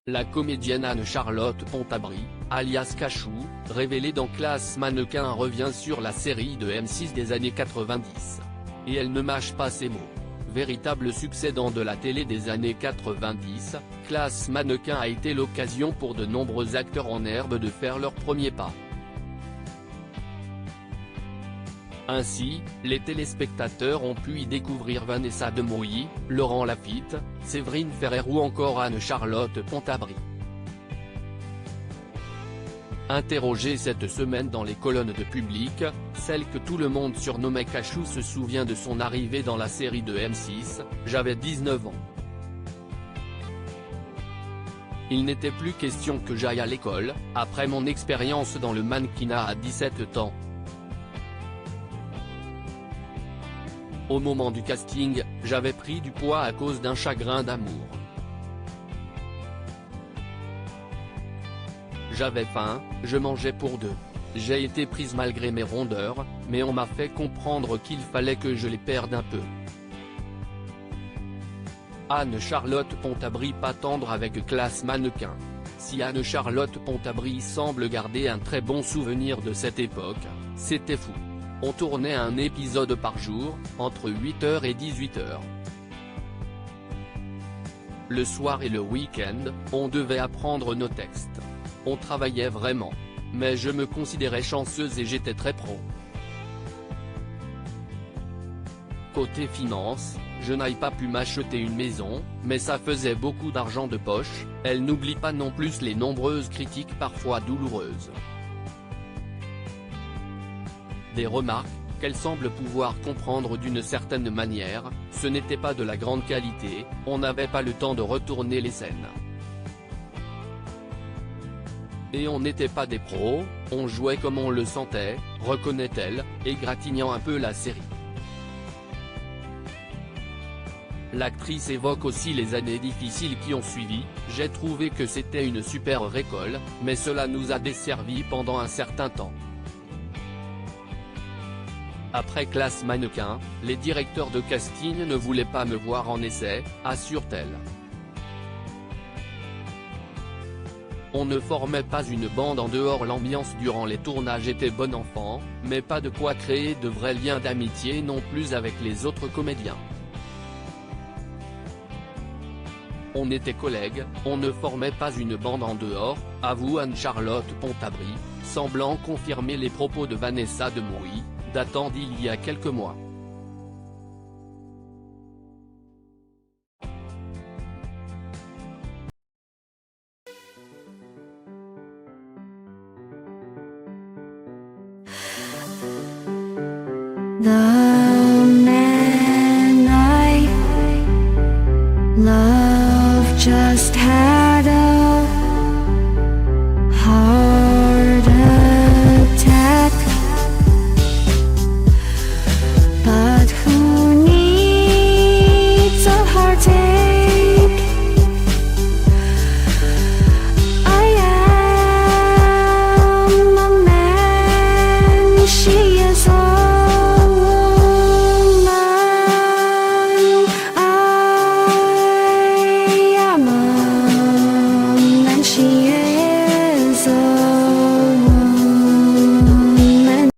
La comédienne Anne-Charlotte Pontabry, alias Cachou, révélée dans Classe Mannequin, revient sur la série de M6 des années 90. Et elle ne mâche pas ses mots. Véritable succès dans de la télé des années 90, Classe Mannequin a été l'occasion pour de nombreux acteurs en herbe de faire leur premier pas. Ainsi, les téléspectateurs ont pu y découvrir Vanessa Demouy, Laurent Lafitte, Séverine Ferrer ou encore Anne-Charlotte Pontabry. Interrogée cette semaine dans les colonnes de Public, celle que tout le monde surnommait Cachou se souvient de son arrivée dans la série de M6, « J'avais 19 ans. Il n'était plus question que j'aille à l'école, après mon expérience dans le mannequinat à 17 ans. Au moment du casting, j'avais pris du poids à cause d'un chagrin d'amour. J'avais faim, je mangeais pour deux. J'ai été prise malgré mes rondeurs, mais on m'a fait comprendre qu'il fallait que je les perde un peu. » Anne-Charlotte Pontabry pas tendre avec Classe Mannequin. Si Anne-Charlotte Pontabry semble garder un très bon souvenir de cette époque, c'était fou. On tournait un épisode par jour, entre 8h et 18h. Le soir et le week-end, on devait apprendre nos textes. On travaillait vraiment. Mais je me considérais chanceuse et j'étais très pro. Côté finance, je n'ai pas pu m'acheter une maison, mais ça faisait beaucoup d'argent de poche. Elle n'oublie pas non plus les nombreuses critiques parfois douloureuses. Des remarques, qu'elle semble pouvoir comprendre d'une certaine manière, ce n'était pas de la grande qualité, on n'avait pas le temps de retourner les scènes. Et on n'était pas des pros, on jouait comme on le sentait, reconnaît-elle, égratignant un peu la série. L'actrice évoque aussi les années difficiles qui ont suivi, « J'ai trouvé que c'était une super école, mais cela nous a desservi pendant un certain temps. Après Classe Mannequin, les directeurs de casting ne voulaient pas me voir en essai, assure-t-elle. On ne formait pas une bande en dehors, l'ambiance durant les tournages était bon enfant, mais pas de quoi créer de vrais liens d'amitié non plus avec les autres comédiens. On était collègues, on ne formait pas une bande en dehors, avoue Anne-Charlotte Pontabry, semblant confirmer les propos de Vanessa Demouy, datant d'il y a quelques mois. 나